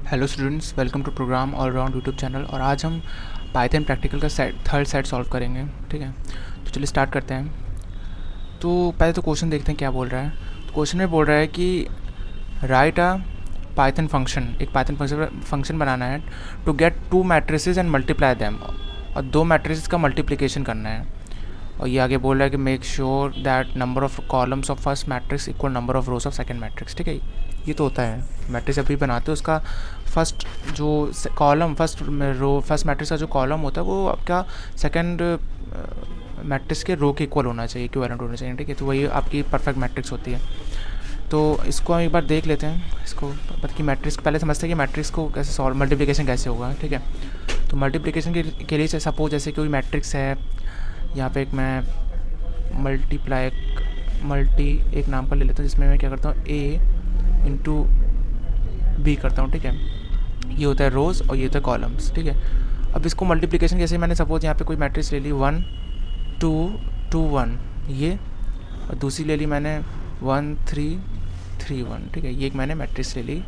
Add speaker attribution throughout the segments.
Speaker 1: Hello students, welcome to program all round YouTube channel. और आज हम पाइथन प्रैक्टिकल का थर्ड सेट सॉल्व करेंगे। ठीक है, तो चलिए स्टार्ट करते हैं। तो पहले तो क्वेश्चन देखते हैं क्या बोल रहा है। तो क्वेश्चन में बोल रहा है कि राइट अ पाइथन फंक्शन, एक पाइथन फंक्शन बनाना है to get two matrices and multiply them, और दो मैट्रिसेस का मल्टीप्लिकेशन करना है। और ये आगे बोल रहा है कि make sure that number of columns of first matrix equal number of rose of second matrix. ठीक है, ये तो होता है मैट्रिक्स अभी बनाते हो, उसका फर्स्ट जो कॉलम फर्स्ट मैट्रिक्स का जो कॉलम होता है वो आपका सेकंड मैट्रिक्स के रो के इक्वल होना चाहिए, इक्विवेलेंट होना चाहिए। ठीक है, तो वही आपकी परफेक्ट मैट्रिक्स होती है। तो इसको हम एक बार देख लेते हैं। इसको पता कि मैट्रिक्स पहले समझते हैं कि मैट्रिक्स को कैसे सॉल्व, मल्टीप्लिकेशन कैसे होगा। ठीक है, तो मल्टीप्लिकेशन के लिए सपोज जैसे कोई मैट्रिक्स है, यहाँ पे एक मैं मल्टी एक नाम का ले लेता हूँ, जिसमें मैं क्या करता हूँ a इंटू बी करता हूँ। ठीक है, ये होता है रोज़ और ये होता है कॉलम्स। ठीक है, अब इसको मल्टीप्लिकेशन जैसे मैंने सपोज यहाँ पे कोई मैट्रिक्स ले ली 1 2 2 1 ये, और दूसरी ले ली मैंने 1 3 3 1। ठीक है, ये एक मैंने मैट्रिक्स ले ली।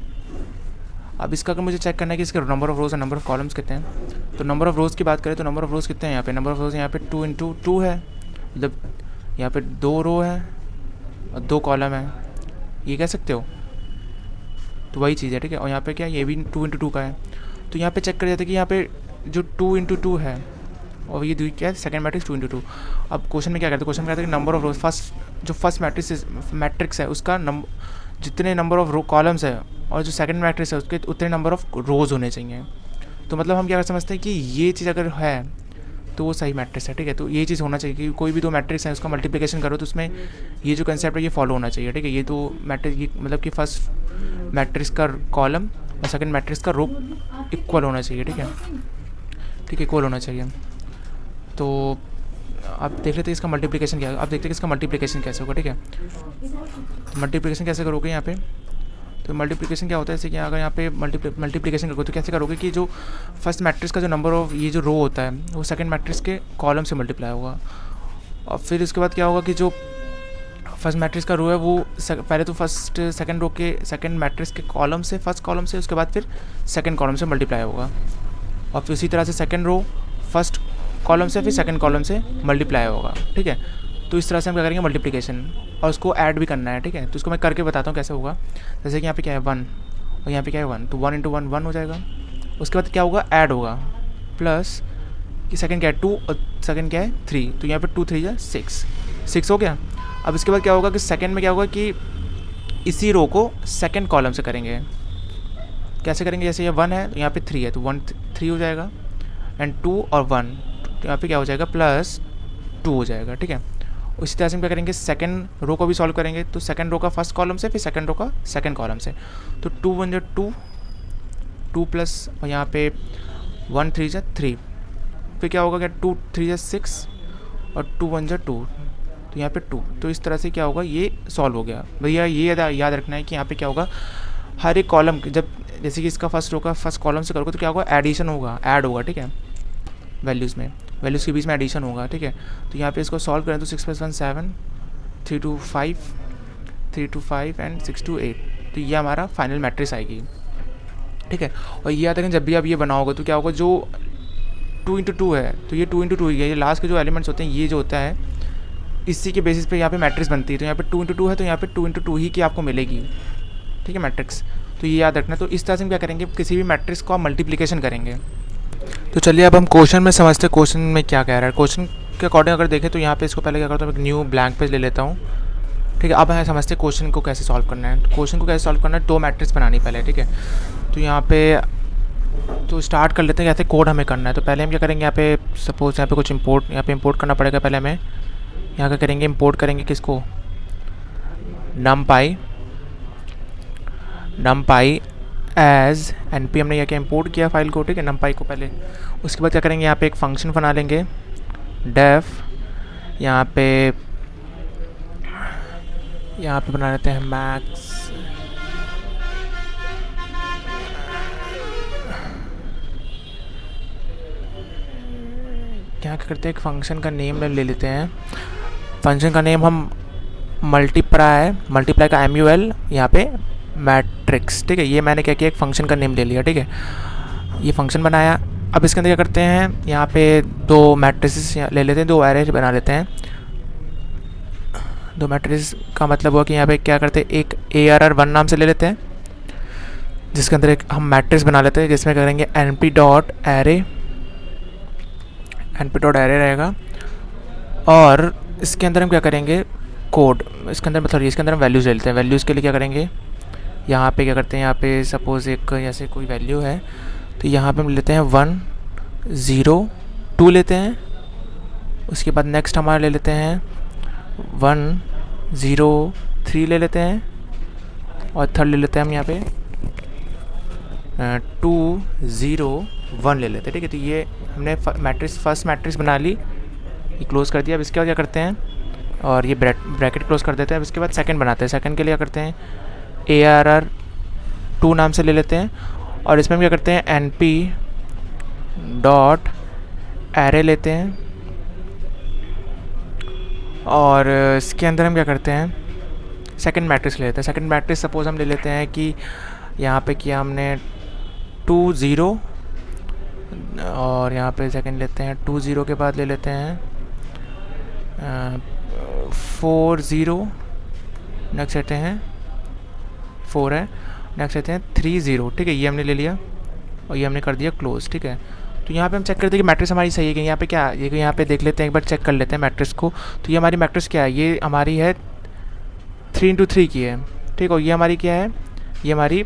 Speaker 1: अब इसका अगर मुझे चेक करना है कि इसके नंबर ऑफ रोज़ और नंबर ऑफ कॉलम्स कितने हैं, तो नंबर ऑफ रोज़ की बात करें तो नंबर ऑफ रोज़ कितने हैं यहाँ पे, नंबर ऑफ रोज़ यहाँ पे 2 इंटू 2 है, मतलब यहाँ पे 2 रो है और 2 कॉलम है, ये कह सकते हो। तो वही चीज़ है। ठीक है, और यहाँ पे क्या, ये भी 2 इंटू 2 का है। तो यहाँ पे चेक कर जाते हैं कि यहाँ पे जो 2 इंटू 2 है और ये क्या है, सेकंड मैट्रिक्स 2 इंटू 2। अब क्वेश्चन में क्या कहते हैं, क्वेश्चन में कहते हैं कि number of rose first matrix है उसका जितने नंबर ऑफ रो कॉलम्स है, और जो सेकंड मैट्रिक्स है उसके उतने नंबर ऑफ रोज़ होने चाहिए। तो मतलब हम क्या समझते हैं कि ये चीज़ अगर है तो वो सही मैट्रिक्स है। ठीक है, तो ये चीज़ होना चाहिए कि कोई भी दो मैट्रिक्स है उसका मल्टीप्लिकेशन करो तो उसमें ये जो कंसेप्ट है ये फॉलो होना चाहिए। ठीक है, ये तो मैट्रिक्स मतलब कि फर्स्ट मैट्रिक्स का कॉलम और सेकंड मैट्रिक्स का रो इक्वल होना चाहिए। ठीक है, इक्वल होना चाहिए। तो आप देख लेते हैं इसका मल्टीप्लिकेशन क्या है। आप देखते हैं कि इसका मल्टीप्लिकेशन कैसे होगा। ठीक है, तो मल्टीप्लिकेशन कैसे करोगे यहाँ पे, तो मल्टीप्लिकेशन क्या होता है, जैसे कि अगर यहाँ पे मल्टीप्लिकेशन करोगे तो कैसे करोगे कि जो फर्स्ट मैट्रिक्स का जो नंबर ऑफ ये जो रो होता है वो सेकंड मैट्रिक्स के कॉलम से मल्टीप्लाई होगा। और फिर उसके बाद क्या होगा कि जो फर्स्ट मैट्रिक्स का रो है वो पहले तो फर्स्ट सेकंड रो के सेकंड मैट्रिक्स के कॉलम से, फर्स्ट कॉलम से, उसके बाद फिर सेकंड कॉलम से मल्टीप्लाई होगा। और फिर उसी तरह से सेकंड रो फर्स्ट कॉलम से फिर सेकंड कॉलम से मल्टीप्लाई होगा। ठीक है, तो इस तरह से हम क्या करेंगे मल्टीप्लिकेशन, और उसको ऐड भी करना है। ठीक है, तो इसको मैं करके बताता हूँ कैसे होगा। जैसे कि यहाँ पे क्या है 1 और यहाँ पे क्या है 1, तो 1 इंटू 1 1 हो जाएगा। उसके बाद क्या होगा, ऐड होगा, प्लस कि सेकंड क्या है 2 और सेकंड क्या है 3, तो यहाँ पे 2 3 6 हो गया। अब इसके बाद क्या होगा कि सेकंड में क्या होगा कि इसी रो को सेकंड कॉलम से करेंगे। कैसे करेंगे, जैसे ये 1 है तो यहाँ पे 3 है तो 1 3 हो जाएगा, एंड 2 और 1 तो यहाँ पे क्या हो जाएगा प्लस 2 हो जाएगा। ठीक है, उसी तरह से हम क्या करेंगे सेकंड रो को भी सॉल्व करेंगे, तो सेकंड रो का फर्स्ट कॉलम से फिर सेकंड रो का सेकंड कॉलम से, तो 2 1 जा 2 प्लस और यहाँ पे 1 3 जा 3, फिर क्या होगा क्या 2 3 जा 6 और 2 1 जा 2, तो यहाँ पे 2। तो इस तरह से क्या होगा, ये सॉल्व हो गया। भैया ये याद रखना है कि यहाँ पे क्या होगा, हर एक कॉलम जब जैसे कि इसका फर्स्ट रो का फर्स्ट कॉलम से करोगे तो क्या होगा, एडिशन होगा, ऐड होगा। ठीक है, वैल्यूज़ के बीच में एडिशन होगा। ठीक है, तो यहाँ पे इसको सॉल्व करें तो 6 + 1 7 3 2 5 एंड 6 2 8, तो ये हमारा फाइनल मैट्रिक्स आएगी। ठीक है, और ये याद रखें जब भी आप ये बनाओगे तो क्या होगा, जो 2 इंटू 2 है तो ये 2 इंटू 2 ही है, ये लास्ट के जो एलिमेंट्स होते हैं ये जो होता है इसी के बेसिस पे यहाँ पे मैट्रिक्स बनती है। तो यहाँ पे 2 इंटू 2 है तो यहाँ पे 2 इंटू 2 ही की आपको मिलेगी। ठीक है, मैट्रिक्स, तो ये याद रखना। तो इस तरह से हम क्या करेंगे, किसी भी मैट्रिक्स को आप मल्टीप्लिकेशन करेंगे। तो चलिए अब हम क्वेश्चन में समझते हैं क्वेश्चन में क्या कह रहा है। क्वेश्चन के अकॉर्डिंग अगर देखें तो यहाँ पे इसको पहले क्या करता हूँ, एक न्यू ब्लैंक पेज ले लेता हूँ। ठीक है, अब हम समझते हैं क्वेश्चन को कैसे सॉल्व करना है। क्वेश्चन को कैसे सॉल्व करना है, दो मैट्रिक्स बनानी पहले। ठीक है, तो यहाँ पे तो स्टार्ट कर लेते हैं कैसे कोड हमें करना है। तो पहले हम क्या करेंगे, यहाँ पे सपोज यहाँ पे कुछ यहाँ इम्पोर्ट करना पड़ेगा। पहले हमें यहाँ क्या करेंगे, इम्पोर्ट करेंगे किसको, numpy एज np, हमने यहाँ क्या इम्पोर्ट किया फाइल को। ठीक है, numpy को पहले। उसके बाद क्या करेंगे, यहाँ पे एक फंक्शन बना लेंगे डेफ, यहाँ पे बना लेते हैं मैक्स, क्या करते हैं, एक फंक्शन का नेम ले लेते हैं। फंक्शन का नेम हम मल्टीप्लाई का MUL यहाँ पे मैट्रिक्स, ठीक है। ये मैंने क्या किया, एक फंक्शन का नेम ले लिया, ठीक है। ये फंक्शन बनाया। अब इसके अंदर क्या करते हैं, यहाँ पे दो मैट्रिसेस ले लेते हैं, दो एरे बना लेते हैं। दो मैट्रिस का मतलब हुआ कि यहाँ पे क्या करते हैं, एक ARR1 नाम से ले लेते हैं, जिसके अंदर एक हम मैट्रिक्स बना लेते हैं, जिसमें करेंगे np.array रहेगा। और इसके अंदर हम क्या करेंगे, कोड इसके अंदर मतलब इसके अंदर हम वैल्यूज़ ले लेते हैं। वैल्यूज़ के लिए क्या करेंगे, यहाँ पे क्या करते हैं, यहाँ पे सपोज़ एक ऐसे कोई वैल्यू है, तो यहाँ पे हम लेते हैं 1 0 2 लेते हैं। उसके बाद नेक्स्ट हमारा ले लेते हैं 1 0 3 ले लेते हैं। और थर्ड ले लेते हैं हम यहाँ पे 2 0 1 ले लेते हैं, ठीक है। तो ये हमने फर्स्ट मैट्रिक्स बना ली, ये क्लोज़ कर दिया। अब इसके बाद क्या करते हैं, और ये ब्रैकेट क्लोज़ कर देते हैं। अब इसके बाद सेकंड बनाते हैं। सेकंड के लिए क्या करते हैं, ARR2 नाम से ले लेते हैं। और इसमें हम क्या करते हैं, np.array लेते हैं। और इसके अंदर हम क्या करते हैं, सेकंड मैट्रिक्स ले लेते हैं। सेकंड मैट्रिक्स सपोज हम ले लेते हैं कि यहाँ पे किया हमने 2 0, और यहाँ पे सेकंड लेते हैं 2 0 के बाद ले लेते हैं 4 0, नेक्स्ट लेते हैं 4 है, नेक्स्ट लेते हैं 3 0, ठीक है। ये हमने ले लिया और ये हमने कर दिया क्लोज, ठीक है। तो यहाँ पे हम चेक करते हैं कि मैट्रिक्स हमारी सही है कि यहाँ पे क्या, ये यहाँ पे देख लेते हैं, एक बार चेक कर लेते हैं मैट्रिक्स को। तो ये हमारी मैट्रिक्स क्या है, ये हमारी है 3 into 3 की है, ठीक है। और ये हमारी क्या है, ये हमारी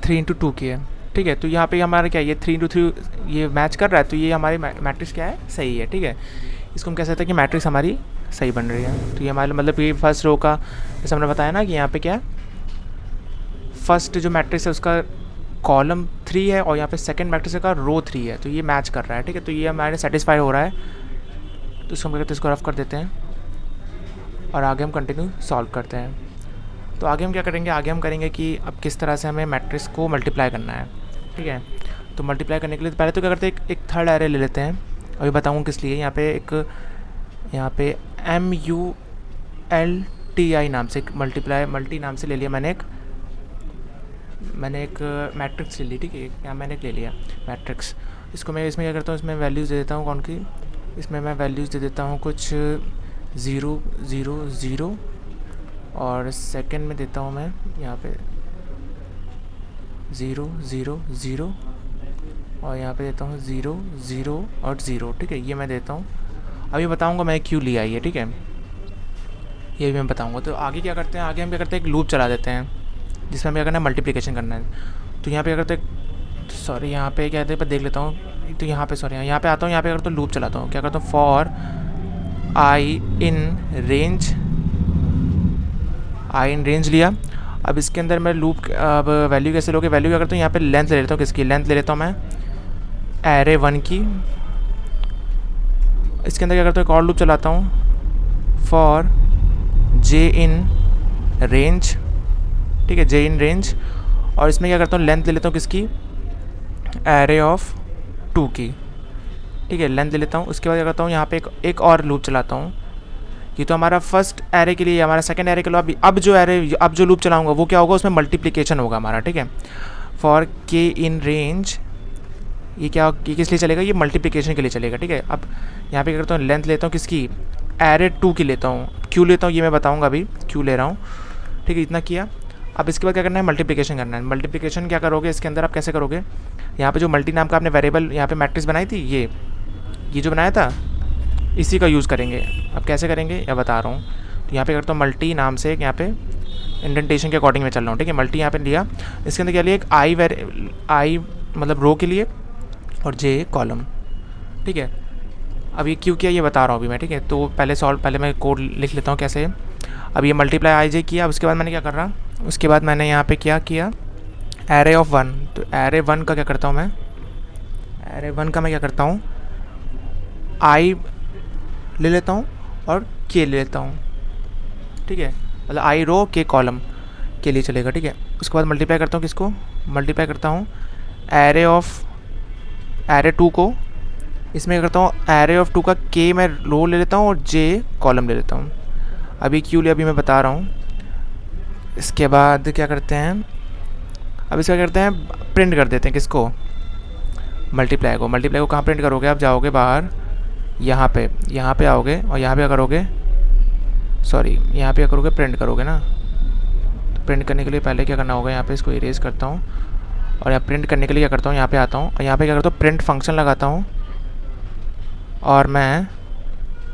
Speaker 1: 3 into 2 की है, ठीक है। तो यहाँ पे हमारा क्या है, ये 3 into 3 ये मैच कर रहा है, तो ये हमारी मैट्रिक्स क्या है, सही है, ठीक है। इसको हम कह सकते हैं कि मैट्रिक्स हमारी सही बन रही है। तो ये हमारे मतलब ये फर्स्ट रो का, जैसे हमने बताया ना कि यहाँ पे क्या है, फर्स्ट जो मैट्रिक्स है उसका कॉलम 3 है, और यहाँ पे सेकंड मैट्रिक्स का रो 3 है, तो ये मैच कर रहा है, ठीक है। तो ये हमारे सेटिस्फाई हो रहा है। तो इसको हम कहते हैं, इसको रफ कर देते हैं और आगे हम कंटिन्यू सॉल्व करते हैं। तो आगे हम क्या करेंगे, आगे हम करेंगे कि अब किस तरह से हमें मैट्रिक्स को मल्टीप्लाई करना है, ठीक है। तो मल्टीप्लाई करने के लिए पहले तो क्या करते हैं, एक थर्ड एरे ले लेते हैं। अभी बताऊँगा किस लिए। यहाँ पे MULTI नाम से मल्टी नाम से ले लिया मैंने एक मैट्रिक्स ले ली, ठीक है। यहाँ मैंने एक ले लिया मैट्रिक्स। इसको मैं इसमें क्या करता हूँ, इसमें वैल्यूज़ दे देता हूँ कौन की, इसमें मैं वैल्यूज़ दे देता हूँ कुछ 0 0 0, और सेकंड में देता हूँ मैं यहाँ पे 0 0 0, और यहाँ पे देता हूँ 0 0 और 0, ठीक है। ये मैं देता हूँ। अभी बताऊँगा मैं क्यों लिया ये, ठीक है, ये भी मैं बताऊँगा। तो आगे क्या करते हैं, आगे हम क्या करते हैं, एक लूप चला देते हैं जिसमें हमें क्या करना है, मल्टीप्लिकेशन करना है। तो यहाँ पे क्या करते हैं, सॉरी यहाँ पे क्या कहते हैं, पर देख लेता हूँ। तो यहाँ पे सॉरी यहाँ पे आता हूँ, यहाँ पे करता हूँ लूप चलाता हूँ। क्या करता हूँ, फॉर आई इन रेंज लिया। अब इसके अंदर मैं लूप, अब वैल्यू कैसे लोगे, वैल्यू क्या करता हूँ, यहाँ पे लेंथ ले लेता हूँ, किसकी लेंथ ले लेता हूँ मैं, array1 की। इसके अंदर क्या करता हूँ, एक और लूप चलाता हूँ, फॉर j इन रेंज, ठीक है, j इन रेंज। और इसमें क्या करता हूँ, लेंथ ले लेता हूँ किसकी, array2 की, ठीक है, लेंथ ले लेता हूँ। उसके बाद क्या करता हूँ, यहाँ पे एक और लूप चलाता हूँ। ये तो हमारा फर्स्ट एरे के लिए, हमारा सेकंड एरे के लिए अब जो लूप चलाऊंगा वो क्या होगा, उसमें मल्टीप्लिकेशन होगा हमारा, ठीक है। फॉर k इन रेंज, ये किस लिए चलेगा, ये मल्टीप्लिकेशन के लिए चलेगा, ठीक है। अब यहाँ पे क्या करता हूँ, लेंथ लेता हूँ किसकी, array2 की लेता हूँ। क्यों लेता हूँ ये मैं बताऊँगा अभी, क्यों ले रहा हूँ, ठीक है। इतना किया। अब इसके बाद क्या करना है, मल्टीप्लिकेशन करना है। मल्टीप्लिकेशन क्या करोगे इसके अंदर, आप कैसे करोगे, यहाँ पे जो मल्टी नाम का आपने वेरिएबल यहाँ पे मैट्रिक्स बनाई थी, ये जो बनाया था, इसी का यूज़ करेंगे। अब कैसे करेंगे या बता रहा हूँ। तो यहाँ पे करता हूँ मल्टी नाम से, यहाँ पे इंडेंटेशन के अकॉर्डिंग मैं चल रहा हूँ, ठीक है। मल्टी यहाँ पे लिया, इसके अंदर क्या लिया, एक आई मतलब रो के लिए और j कॉलम, ठीक है। अब ये क्यों किया ये बता रहा हूँ अभी मैं, ठीक है। तो पहले मैं कोड लिख लेता हूँ कैसे। अब ये मल्टीप्लाई i j किया। उसके बाद मैंने क्या कर रहा, उसके बाद मैंने यहाँ पे क्या किया, array1। तो array1 का क्या करता हूँ मैं, array1 का मैं क्या करता हूँ, i ले लेता हूँ और k ले लेता हूँ, ठीक है। मतलब i रो k कॉलम के लिए चलेगा, ठीक है। उसके बाद मल्टीप्लाई करता हूँ किसको, मल्टीप्लाई करता हूँ array2 को। इसमें क्या करता हूँ, array2 का k मैं रो ले लेता हूँ और j कॉलम ले लेता हूँ। अभी क्यों लिया अभी मैं बता रहा हूँ। इसके बाद क्या करते हैं, अब इसका करते हैं प्रिंट कर देते हैं किसको, मल्टीप्लाई को। मल्टीप्लाई को कहाँ प्रिंट करोगे, आप जाओगे बाहर, यहाँ पे आओगे और यहाँ पे क्या करोगे, सॉरी यहाँ पे क्या करोगे, प्रिंट करोगे ना। तो प्रिंट करने के लिए पहले क्या करना होगा, यहाँ पे इसको इरेज करता हूँ और यहाँ प्रिंट करने के लिए क्या करता हूँ, यहाँ पे आता हूँ और यहाँ पे क्या करता हूँ, प्रिंट फंक्शन लगाता हूँ और मैं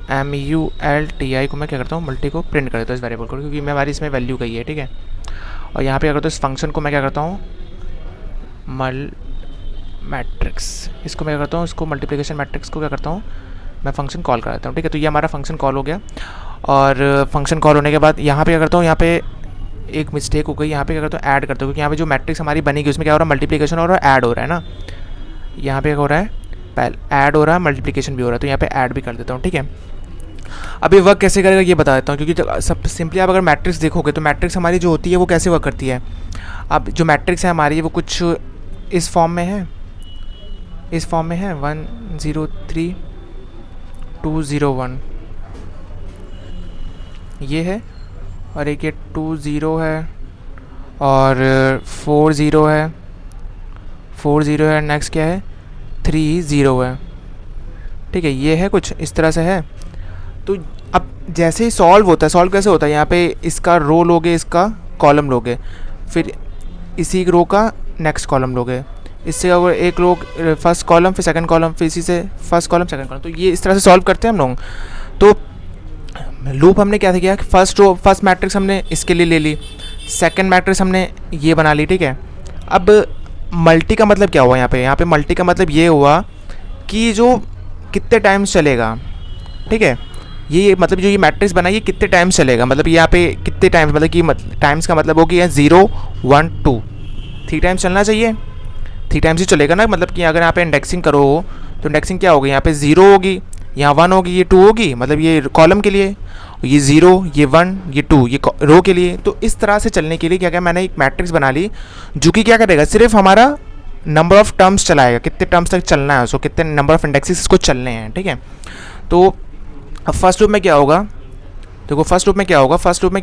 Speaker 1: MULTI को मैं क्या करता हूँ, मल्टी को प्रिंट कर देता हूँ इस वेरिएबल को, क्योंकि मैं हमारी इसमें वैल्यू गई है, ठीक है। और यहाँ पे क्या करता हूँ, इस फंक्शन को मैं क्या करता हूँ, मैट्रिक्स, इसको मैं क्या करता हूँ, इसको मल्टीप्लिकेशन मैट्रिक्स को क्या करता हूँ, मैं फंक्शन कॉल कर देता हूँ, ठीक है। तो ये हमारा फंक्शन कॉल हो गया और फंक्शन कॉल होने के बाद यहाँ पे क्या करता हूँ, यहाँ पे एक मिस्टेक हो गई, यहाँ पे क्या करता हूँ, ऐड करता हूँ, क्योंकि यहाँ पे जो मैट्रिक्स हमारी बनेगी उसमें क्या हो रहा है, मल्टीप्लिकेशन हो रहा है, ऐड हो रहा है ना। यहाँ पे क्या हो रहा है, पहले ऐड हो रहा है, मल्टीप्लिकेशन भी हो रहा है, तो यहाँ पे ऐड भी कर देता हूँ, ठीक है। अब ये वर्क कैसे करेगा ये बता देता हूँ, क्योंकि सब सिंपली आप अगर मैट्रिक्स देखोगे तो मैट्रिक्स हमारी जो होती है वो कैसे वर्क करती है। अब जो मैट्रिक्स है हमारी वो कुछ इस फॉर्म में है, 1 0 3 2 0 1 ये है, और एक ये 2 0 है और 4 0 है, 4 0 है, नेक्स्ट क्या है 3 0 है, ठीक है। ये है कुछ इस तरह से है। तो अब जैसे ही सॉल्व होता है, सॉल्व कैसे होता है, यहाँ पे इसका रो लोगे, इसका कॉलम लोगे, फिर इसी रो का नेक्स्ट कॉलम लोगे, इससे अगर एक रो फर्स्ट कॉलम फिर सेकंड कॉलम, फिर इसी से फर्स्ट कॉलम सेकंड कॉलम, तो ये इस तरह से सॉल्व करते हैं हम लोग। तो लूप हमने क्या किया कि फर्स्ट मैट्रिक्स हमने इसके लिए ले ली, सेकंड मैट्रिक्स हमने ये बना ली, ठीक है। अब मल्टी का मतलब क्या हुआ, यहाँ पे मल्टी का मतलब ये हुआ कि जो कितने टाइम्स चलेगा, ठीक है। ये मतलब जो ये मैट्रिक्स बना ये कितने टाइम्स चलेगा, मतलब यहाँ पे कितने टाइम्स, मतलब कि टाइम्स का मतलब हो कि 0 1 2 3 टाइम्स चलना चाहिए, 3 टाइम्स ही चलेगा ना। मतलब कि अगर यहाँ पे इंडेक्सिंग करो तो इंडेक्सिंग क्या होगी, यहाँ पे 0 होगी, यहाँ 1 होगी, ये 2 होगी, मतलब ये कॉलम के लिए, ये 0 ये 1 ये 2 ये रो के लिए। तो इस तरह से चलने के लिए क्या मैंने एक मैट्रिक्स बना ली जो कि क्या करेगा, सिर्फ हमारा नंबर ऑफ टर्म्स चलाएगा, कितने टर्म्स तक चलना है उसको, कितने नंबर ऑफ इंडेक्सेस इसको चलने हैं, ठीक है। तो अब फर्स्ट लूप में क्या होगा, देखो फर्स्ट लूप में क्या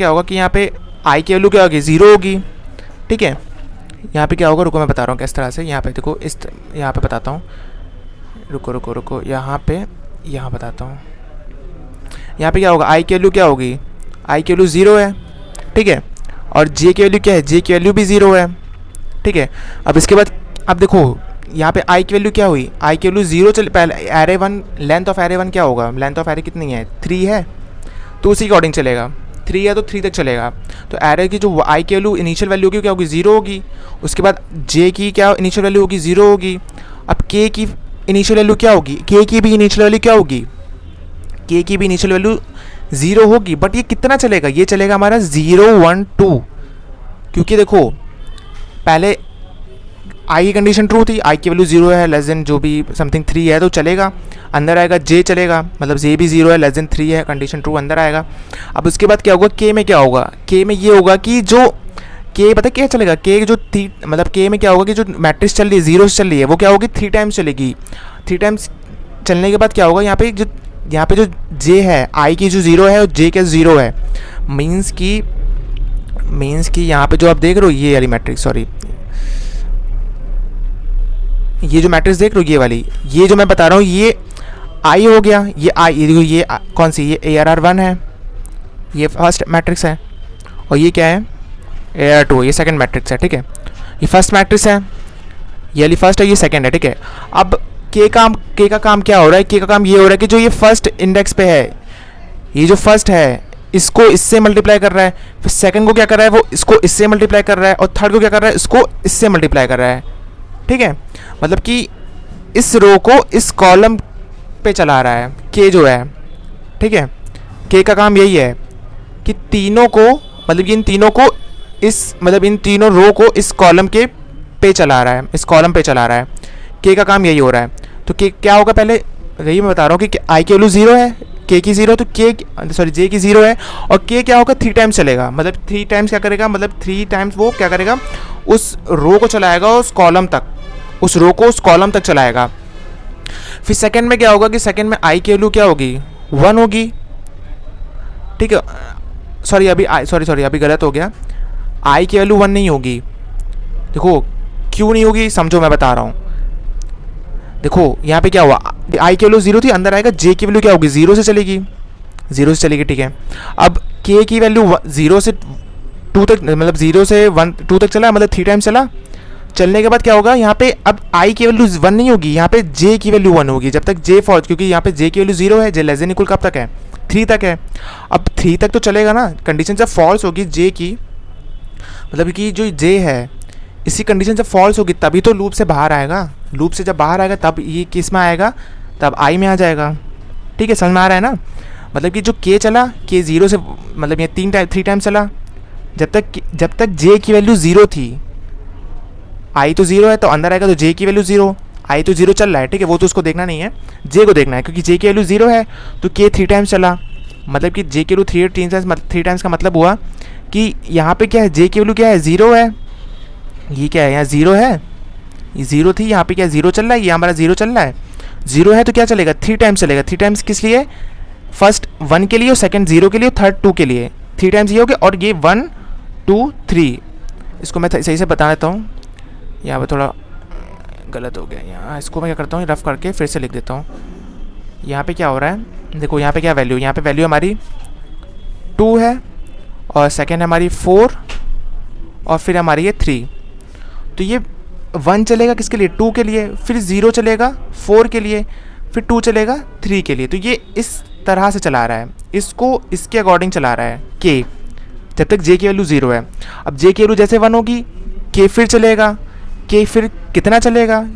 Speaker 1: होगा कि यहाँ पे आई की वैल्यू क्या होगी, 0 होगी, ठीक है। यहाँ पे क्या होगा, रुको मैं बता रहा हूँ किस तरह से, यहाँ पे देखो यहाँ पे बताता हूँ, रुको यहाँ बताता हूँ। यहाँ पे क्या होगा, आई की वैल्यू क्या होगी, आई की वैल्यू 0 है, ठीक है। और जे की वैल्यू क्या है, जे की वैल्यू भी 0 है, ठीक है। अब इसके बाद अब देखो यहाँ पे आई की वैल्यू क्या हुई, आई की वैल्यू 0 चल, पहले एरे 1 लेंथ ऑफ एरे 1 क्या होगा, लेंथ ऑफ एरे कितनी है 3 है, तो उसी के अकॉर्डिंग चलेगा, 3 है तो 3 तक चलेगा। तो एरे की जो आई की वैल्यू इनिशियल वैल्यू होगी क्या होगी, 0 होगी। उसके बाद जे की क्या इनिशियल वैल्यू होगी, 0 होगी। अब के की इनिशियल वैल्यू क्या होगी, के की भी इनिशियल वैल्यू क्या होगी, के की भी इनिशियल वैल्यू 0 होगी। बट ये कितना चलेगा, ये चलेगा हमारा 0 1 2, क्योंकि देखो पहले आई की कंडीशन ट्रू थी, आई की वैल्यू 0 है लेस देन जो भी समथिंग 3 है तो चलेगा, अंदर आएगा जे चलेगा, मतलब जे भी 0 है लेस देन 3 है, कंडीशन ट्रू अंदर आएगा। अब उसके बाद क्या होगा, के में क्या होगा, के में ये होगा कि जो के पता क्या चलेगा, के जो मतलब के में क्या होगा कि जो मैट्रिक्स चल रही है 0 से चल रही है वो क्या होगी 3 टाइम्स चलेगी। 3 टाइम्स चलने के बाद क्या होगा, यहाँ पे जो जे है, आई की जो 0 है और जे का 0 है, मीन्स कि यहाँ पे जो आप देख रहे हो ये वाली मैट्रिक्स, सॉरी ये जो मैट्रिक्स देख रहे हो ये वाली, ये जो मैं बता रहा हूँ ये आई हो गया, ये आई, ये कौन सी, ये ARR1 है, ये फर्स्ट मैट्रिक्स है, और ये क्या है ARR2, ये सेकंड मैट्रिक्स है, ठीक है। ये फर्स्ट मैट्रिक्स है, ये वाली फर्स्ट है, ये सेकंड है, ठीक है। अब के का काम क्या हो रहा है, के का काम ये हो रहा है कि जो ये फर्स्ट इंडेक्स पे है, ये जो फर्स्ट है इसको इससे मल्टीप्लाई कर रहा है, फिर सेकंड को क्या कर रहा है वो इसको इससे मल्टीप्लाई कर रहा है, और थर्ड को क्या कर रहा है इसको इससे मल्टीप्लाई कर रहा है, ठीक है। मतलब कि इस रो को इस कॉलम पे चला रहा है के जो है, ठीक है। के का काम यही है कि तीनों को, मतलब इन तीनों रो को इस कॉलम के पे चला रहा है, इस कॉलम पे चला रहा है, के का काम यही हो रहा है। तो के क्या होगा, पहले यही मैं बता रहा हूँ कि आई की वैल्यू 0 है, के की 0, तो जे की 0 है, और के क्या होगा 3 टाइम्स चलेगा, मतलब 3 टाइम्स क्या करेगा, मतलब 3 टाइम्स वो क्या करेगा उस रो को चलाएगा, उस कॉलम तक, उस रो को उस कॉलम तक चलाएगा। फिर सेकंड में क्या होगा कि सेकंड में आई की वैल्यू क्या होगी 1 होगी, ठीक है। सॉरी अभी गलत हो गया, आई की वैल्यू 1 नहीं होगी। देखो क्यों नहीं होगी, समझो मैं बता रहा हूँ। देखो यहाँ पे क्या हुआ, आई की वैल्यू 0 थी, अंदर आएगा जे की वैल्यू क्या होगी, 0 से चलेगी, 0 से चलेगी, ठीक है। अब के की वैल्यू 0 से 2 तक, मतलब 0 से 1 2 तक चला, मतलब 3 टाइम्स चला। चलने के बाद क्या होगा, यहाँ पे अब आई की वैल्यू 1 नहीं होगी, यहाँ पे जे की वैल्यू 1 होगी, जब तक जे फॉल्स, क्योंकि यहाँ पे जे की वैल्यू 0 है, जे लेस देन इक्वल कब तक है, 3 तक है। अब 3 तक तो चलेगा ना, कंडीशन जब फॉल्स होगी जे की, मतलब कि जो जे है इसी कंडीशन जब फॉल्स होगी तभी तो लूप से बाहर आएगा। लूप से जब बाहर आएगा तब ये किस में आएगा, तब आई में आ जाएगा। ठीक है, समझ में आ रहा है ना। मतलब कि जो के चला, के 0 से, मतलब ये 3 टाइम्स चला, जब तक जे की वैल्यू 0 थी, आई तो 0 है तो अंदर आएगा तो जे की वैल्यू 0, आई तो 0 चल रहा है, ठीक है, वो तो उसको देखना नहीं है, जे को देखना है, क्योंकि जे की वैल्यू 0 है तो के 3 टाइम्स चला, मतलब कि जे की वैल्यू 3 टाइम्स का मतलब हुआ कि यहाँ पे क्या है, जे की वैल्यू क्या है, 0 है, ये क्या है, यहाँ 0 है, ये 0 थी, यहाँ पे क्या 0 चल रहा है, ये हमारा 0 चल रहा है, 0 है तो क्या चलेगा, 3 टाइम्स चलेगा। 3 टाइम्स किस लिए, फर्स्ट 1 के लिए और सेकंड 0 के लिए और थर्ड 2 के लिए, 3 टाइम्स ये हो गया, और ये 1 2 3। इसको मैं सही से बता देता हूँ, यहाँ पे थोड़ा गलत हो गया, यहाँ इसको मैं क्या करता हूँ, रफ करके फिर से लिख देता हूँ। यहाँ पे क्या हो रहा है, देखो यहाँ पे क्या वैल्यू, यहाँ पे वैल्यू हमारी 2 है, और सेकेंड हमारी 4, और फिर हमारी ये 3। तो ये 1 चलेगा किसके लिए, 2 के लिए, फिर 0 चलेगा 4 के लिए, फिर 2 चलेगा 3 के लिए। तो ये इस तरह से चला रहा है, इसको इसके अकॉर्डिंग चला रहा है के, जब तक जे की वैल्यू 0 है। अब जे की वैल्यू जैसे 1 होगी, के फिर चलेगा, के फिर कितना चलेगा,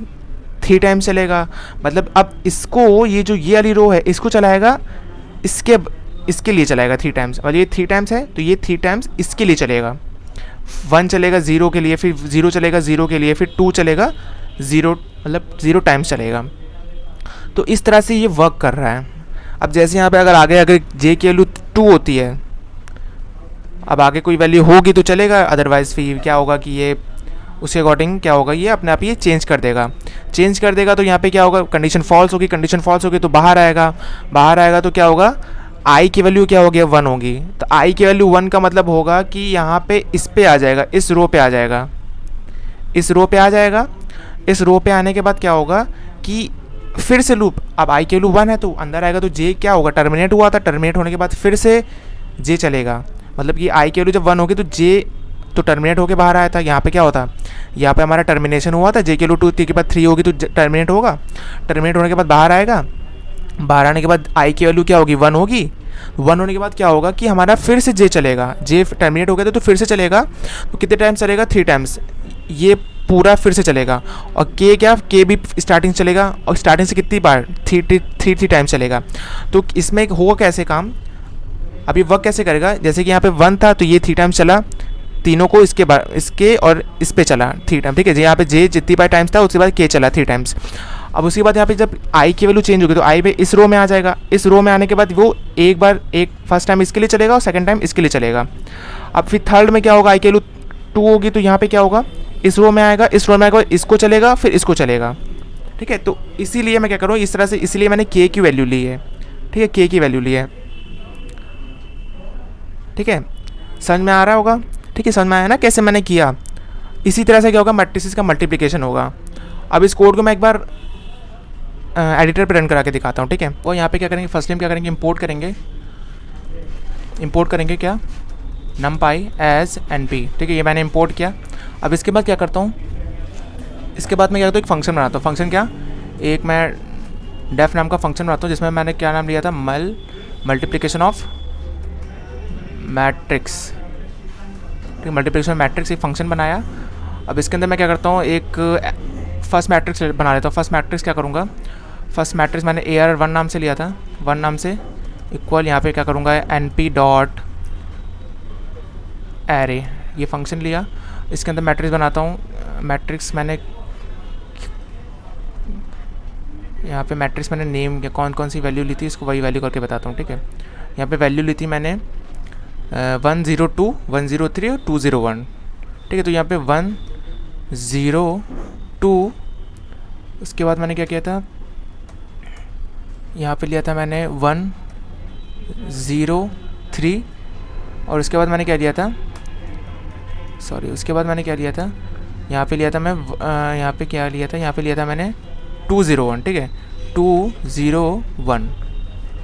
Speaker 1: 3 टाइम्स चलेगा। मतलब अब इसको, ये जो ये वाली रो है इसको चलाएगा, इसके लिए चलाएगा 3 टाइम्स, और ये 3 टाइम्स है तो ये 3 टाइम्स इसके लिए चलेगा। 1 चलेगा 0 के लिए, फिर 0 चलेगा 0 के लिए, फिर 2 चलेगा 0, मतलब 0 टाइम्स चलेगा। तो इस तरह से ये वर्क कर रहा है। अब जैसे यहाँ पे अगर जे की वैल्यू 2 होती है, अब आगे कोई वैल्यू होगी तो चलेगा, अदरवाइज फिर क्या होगा कि ये उसके अकॉर्डिंग क्या होगा, ये अपने आप ये चेंज कर देगा। तो यहाँ पे क्या होगा, कंडीशन फॉल्स होगी तो बाहर आएगा तो क्या होगा, आई की वैल्यू क्या होगी, 1 होगी। तो आई की वैल्यू 1 का मतलब होगा कि यहाँ पे इस पे आ जाएगा, इस रो पे आ जाएगा, इस रो पे आने के बाद क्या होगा कि फिर से लूप, अब आई की वैल्यू 1 है तो अंदर आएगा तो जे क्या होगा, टर्मिनेट हुआ था, टर्मिनेट होने के बाद फिर से जे चलेगा। मतलब कि आई की वैल्यू जब 1 होगी तो जे तो टर्मिनेट होकर बाहर आया था, यहाँ पे क्या होता, यहाँ पे हमारा टर्मिनेशन हुआ था, जे की वैल्यू 2 के बाद 3 होगी तो टर्मिनेट होगा, टर्मिनेट होने के बाद बाहर आएगा, बाहर आने के बाद आई की वैल्यू क्या होगी, 1 होगी। 1 होने के बाद क्या होगा कि हमारा फिर से जे चलेगा, जे टर्मिनेट हो गया था तो फिर से चलेगा, तो कितने टाइम्स चलेगा, 3 टाइम्स, ये पूरा फिर से चलेगा। और के भी स्टार्टिंग चलेगा, और स्टार्टिंग से कितनी बार, 3 टाइम्स चलेगा। तो इसमें होगा कैसे काम, अभी वर्क कैसे करेगा, जैसे कि यहाँ पे 1 था तो ये 3 टाइम्स चला, तीनों को इसके और इस पे चला 3 टाइम, ठीक है। यहाँ पे जे जितनी बार टाइम्स था उसके बाद के चला 3 टाइम्स। अब उसके बाद यहाँ पे जब आई की वैल्यू चेंज होगी तो आई पे इस रो में आ जाएगा, इस रो में आने के बाद वो एक फर्स्ट टाइम इसके लिए चलेगा और सेकंड टाइम इसके लिए चलेगा। अब फिर थर्ड में क्या होगा, आई की वैल्यू 2 होगी तो यहाँ पे क्या होगा, इस रो में आएगा, इसको चलेगा, फिर इसको चलेगा, ठीक है। तो इसीलिए मैं क्या करूँ, इस तरह से, इसीलिए मैंने के की वैल्यू ली है, ठीक है, के की वैल्यू ली है, ठीक है। समझ में आ रहा होगा, ठीक है, समझ में आया ना कैसे मैंने किया। इसी तरह से क्या होगा, मैट्रिसेस का मल्टीप्लिकेशन होगा। अब इस कोड को मैं एक बार एडिटर पर रन करा के दिखाता हूँ, ठीक है। और यहाँ पे क्या करेंगे, फर्स्ट टाइम क्या करेंगे, इंपोर्ट करेंगे क्या, numpy एज np, ठीक है, ये मैंने इंपोर्ट किया। अब इसके बाद क्या करता हूँ, इसके बाद मैं क्या करता हूँ, एक फंक्शन बनाता हूँ। फंक्शन क्या, एक मैं डेफ नाम का फंक्शन बनाता हूँ जिसमें मैंने क्या नाम लिया था, मल्टीप्लिकेशन ऑफ मैट्रिक्स, ठीक, मल्टीप्लिकेशन ऑफ मैट्रिक्स एक फंक्शन बनाया। अब इसके अंदर मैं क्या करता हूँ, एक फर्स्ट मैट्रिक्स बना लेता हूँ। फर्स्ट मैट्रिक्स क्या करूँगा, फर्स्ट मैट्रिक्स मैंने AR1 नाम से लिया था, 1 नाम से, इक्वल यहाँ पे क्या करूँगा, np डॉट एरे, ये फंक्शन लिया। इसके अंदर मैट्रिक्स बनाता हूँ। मैट्रिक्स मैंने यहाँ पे नेम कौन कौन सी वैल्यू ली थी, इसको वही वैल्यू करके बताता हूँ, ठीक है। यहाँ पे वैल्यू ली थी मैंने 102, 103 और 201, ठीक है। तो यहाँ पे 102, उसके बाद मैंने क्या किया था, यहाँ पे लिया था मैंने 103, और उसके बाद मैंने क्या दिया था सॉरी, उसके बाद मैंने क्या लिया था, यहाँ पे लिया था मैं, यहाँ पे क्या लिया था, यहाँ पे लिया था मैंने 201, ठीक है, 201,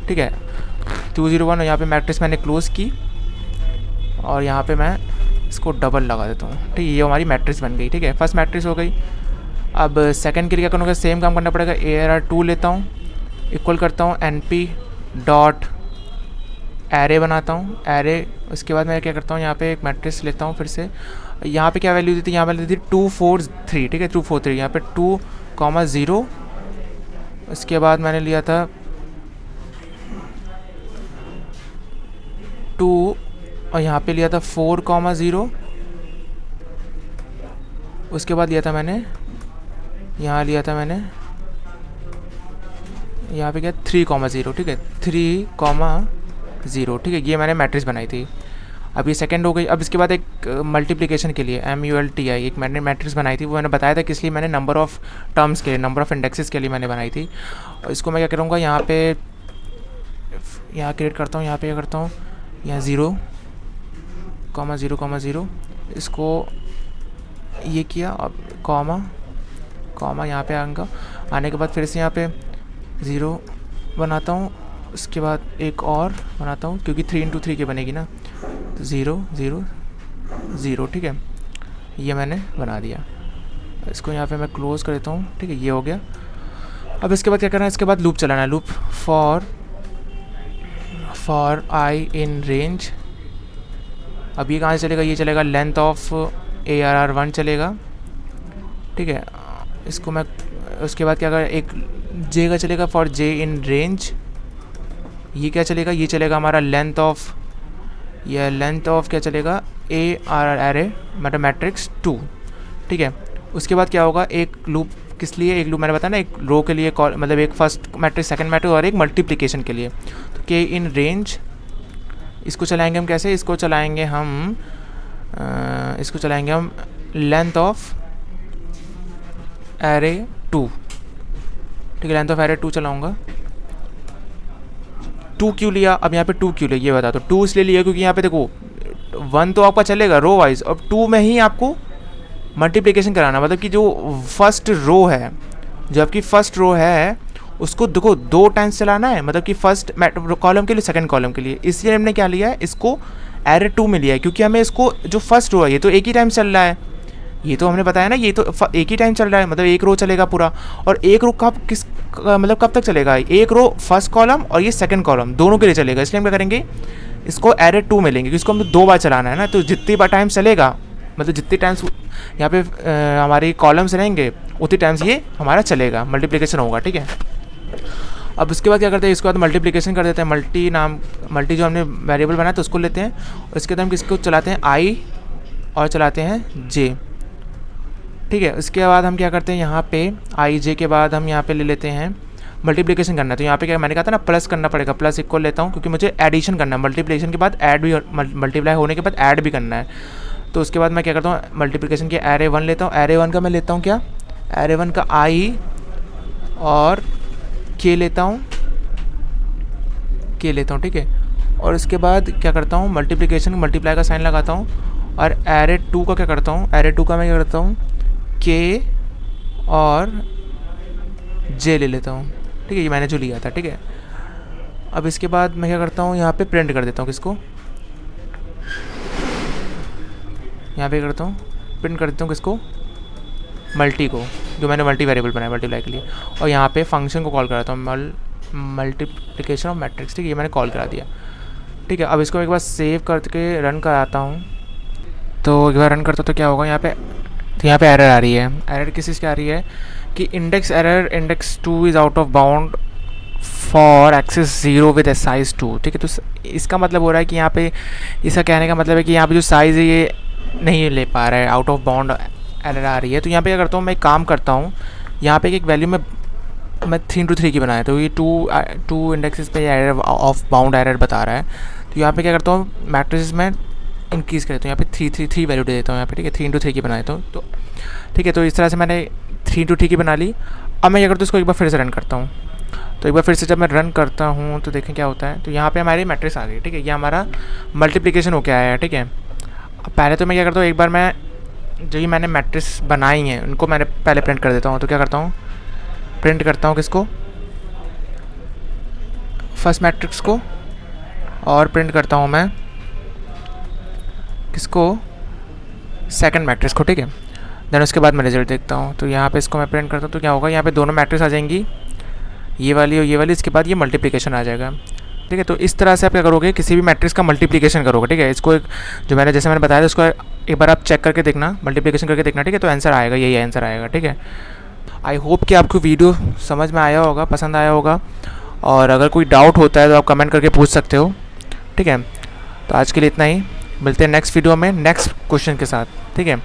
Speaker 1: ठीक है, 201, और यहाँ पे मैट्रिक्स मैंने क्लोज़ की और यहाँ पे मैं इसको डबल लगा देता हूँ, ठीक है, ये हमारी मैट्रिक्स बन गई, ठीक है, फर्स्ट मैट्रिक्स हो गई। अब सेकंड के लिए क्या करूँगा, सेम काम करना पड़ेगा, ARR2 लेता हूँ, इक्वल करता हूँ NP डॉट एरे बनाता हूँ, एरे, उसके बाद मैं क्या करता हूँ, यहाँ पे एक मैट्रिक्स लेता हूँ फिर से, यहाँ पे क्या वैल्यू दी थी, यहाँ वैल्यू दी थी 243, ठीक है, 243, यहाँ पे 2,0, उसके बाद मैंने लिया था 2 और यहाँ पे लिया था 4,0, उसके बाद लिया था मैंने, यहाँ लिया था मैंने, यहाँ पे क्या 3,0, ठीक है, 3,0, ठीक है, ये मैंने मैट्रिक्स बनाई थी। अब ये सेकंड हो गई। अब इसके बाद एक मल्टीप्लिकेशन के लिए MULTI एक मैंने मैट्रिक्स बनाई थी, वो मैंने बताया था किस लिए, मैंने नंबर ऑफ़ टर्म्स के लिए, नंबर ऑफ़ इंडेक्सेस के लिए मैंने बनाई थी। और इसको मैं क्या करूँगा, यहाँ पे यहाँ क्रिएट करता हूँ, यहाँ पे क्या करता हूँ, यहाँ 0,0,0, इसको ये किया, अब कॉमा यहाँ पे आऊँगा, आने के बाद फिर से यहाँ पे 0 बनाता हूँ, उसके बाद एक और बनाता हूँ क्योंकि 3 × 3 की बनेगी ना, तो 0 0 0, ठीक है, ये मैंने बना दिया। इसको यहाँ पे मैं क्लोज़ कर देता हूँ, ठीक है, ये हो गया। अब इसके बाद क्या करना है, इसके बाद लूप चलाना है, loop for I in range. अब ये कहाँ से चलेगा, ये चलेगा लेंथ ऑफ ARR1 चलेगा, ठीक है। इसको मैं उसके बाद क्या कर, एक J का चलेगा फॉर J इन रेंज। ये क्या चलेगा, ये चलेगा हमारा लेंथ ऑफ, यह लेंथ ऑफ क्या चलेगा, ARR एरे मतलब मैट्रिक्स 2, ठीक है। उसके बाद क्या होगा, एक लूप किस लिए, एक लूप मैंने बताया ना, एक रो के लिए मतलब एक फर्स्ट मैट्रिक्स, सेकंड मैट्रिक्स और एक मल्टीप्लिकेशन के लिए। तो K इन रेंज, इसको चलाएंगे हम कैसे, इसको चलाएंगे हम लेंथ ऑफ एरे 2, ठीक है, लेंथ ऑफ एरे 2 चलाऊँगा। 2 क्यों लिया, अब यहाँ पे 2 क्यों लिया ये बता दो। 2 इसलिए लिया क्योंकि यहाँ पे देखो 1 तो आपका चलेगा रो वाइज, अब 2 में ही आपको मल्टीप्लिकेशन कराना, मतलब कि जो फर्स्ट रो है, जो आपकी फर्स्ट रो है उसको देखो 2 टाइम्स चलाना है, मतलब कि फर्स्ट कॉलम के लिए, सेकंड कॉलम के लिए। इसलिए हमने क्या लिया है, इसको एरे 2 में लिया है, क्योंकि हमें इसको जो फर्स्ट रो है ये तो एक ही टाइम चल रहा है, ये तो हमने बताया ना, ये तो एक ही टाइम चल रहा है, मतलब एक रो चलेगा पूरा। और एक रो कब मतलब कब तक चलेगा, एक रो फर्स्ट कॉलम और ये सेकंड कॉलम दोनों के लिए चलेगा। इसलिए हम क्या करेंगे, इसको एरे 2 में लेंगे, क्योंकि इसको हमें 2 बार चलाना है ना, तो जितनी बार टाइम चलेगा, मतलब जितनी टाइम्स यहाँ पे हमारी कॉलम्स रहेंगे उतनी टाइम्स ये हमारा चलेगा, मल्टीप्लिकेशन होगा, ठीक है। अब उसके बाद क्या करते हैं, इसके बाद मल्टीप्लिकेशन कर देते हैं, मल्टी जो हमने वेरिएबल बनाया तो उसको लेते हैं, और इसके बाद हम किसको चलाते हैं, I और चलाते हैं J, ठीक है। उसके बाद हम क्या करते हैं, यहाँ पे I J के बाद हम यहाँ पे ले लेते हैं मल्टीप्लिकेशन करना है, तो यहाँ पे क्या मैंने कहा था ना, प्लस करना पड़ेगा, प्लस इक्वल लेता हूँ क्योंकि मुझे एडिशन करना है, मल्टीप्लिकेशन के बाद ऐड भी, मल्टीप्लाई होने के बाद ऐड भी करना है। तो उसके बाद मैं क्या करता हूँ, मल्टीप्लिकेशन के एरे 1 लेता हूँ, एरे 1 का मैं लेता हूँ क्या, एरे 1 का I और K लेता हूँ, ठीक है। और उसके बाद क्या करता हूँ, मल्टीप्लिकेशन मल्टीप्लाई का साइन लगाता हूँ, और एरे 2 का क्या करता हूँ, एरे 2 का मैं क्या करता हूँ, K और J ले लेता हूँ, ठीक है, ये मैंने जो लिया था, ठीक है। अब इसके बाद मैं क्या करता हूँ, यहाँ पे प्रिंट कर देता हूँ, किसको, यहाँ पे करता हूँ प्रिंट कर देता हूँ, किसको, मल्टी को, जो मैंने मल्टी वेरिएबल बनाया मल्टीप्लाई के लिए, और यहाँ पे फंक्शन को कॉल कराता हूँ, मल्टीप्लिकेशन ऑफ मैट्रिक्स, ठीक है, ये मैंने कॉल करा दिया, ठीक है। अब इसको एक बार सेव करके रन कराता हूँ, तो एक बार रन करता तो क्या होगा, यहाँ पे तो यहाँ पे एरर आ रही है। एरर किस चीज़ की आ रही है कि index error, index 2 is out of bound for axis 0 with size 2, ठीक है। तो इसका मतलब हो रहा है कि यहाँ पे, इसका कहने का मतलब है कि यहाँ पे जो साइज़ है ये नहीं ले पा रहा है, आउट ऑफ बाउंड एरर आ रही है। तो यहाँ पे क्या करता हूँ, मैं एक काम करता हूँ, यहाँ पे एक वैल्यू में मैं 3 × 3 की बनाया, तो ये 2 इंडेक्सेस पे एरर ऑफ बाउंड एरर बता रहा है। तो यहाँ पे क्या करता हूँ, मैट्रिसेस में इंक्रीज़ कर देता हूँ, यहाँ पे 3 वैल्यू दे देता हूँ यहाँ पे, ठीक है, 3 × 3 की बना देता हूँ, तो ठीक है। तो इस तरह से मैंने 3 × 3 की बना ली। अब मैं क्या करता हूँ, इसको एक बार फिर से रन करता हूँ। तो एक बार फिर से जब मैं रन करता हूँ तो देखें क्या होता है, तो यहाँ पे हमारी मैट्रिक्स आ गई, ठीक है, ये हमारा मल्टीप्लिकेशन हो के आया है, ठीक है। अब पहले तो मैं क्या करता हूँ, एक बार मैं जो ये मैंने मैट्रिक्स बनाई हैं उनको मैंने पहले प्रिंट कर देता हूँ। तो क्या करता हूँ, प्रिंट करता हूँ किसको, फर्स्ट मैट्रिक्स को, और प्रिंट करता हूँ मैं किसको, सेकंड मैट्रिक्स को, ठीक है। देन उसके बाद मैं रिजल्ट देखता हूँ। तो यहाँ पे इसको मैं प्रिंट करता हूँ तो क्या होगा, यहाँ पे दोनों मैट्रिक्स आ जाएंगी, ये वाली और ये वाली, इसके बाद ये मल्टीप्लिकेशन आ जाएगा, ठीक है। तो इस तरह से आप क्या करोगे, किसी भी मैट्रिक्स का मल्टीप्लिकेशन करोगे, ठीक है। इसको एक जो मैंने जैसे मैंने बताया था उसको एक बार आप चेक करके देखना, मल्टीप्लिकेशन करके देखना, ठीक है। तो आंसर आएगा, यही आंसर आएगा, ठीक है। आई होप कि आपको वीडियो समझ में आया होगा, पसंद आया होगा, और अगर कोई डाउट होता है तो आप कमेंट करके पूछ सकते हो, ठीक है। तो आज के लिए इतना ही, मिलते हैं नेक्स्ट वीडियो में नेक्स्ट क्वेश्चन के साथ, ठीक है।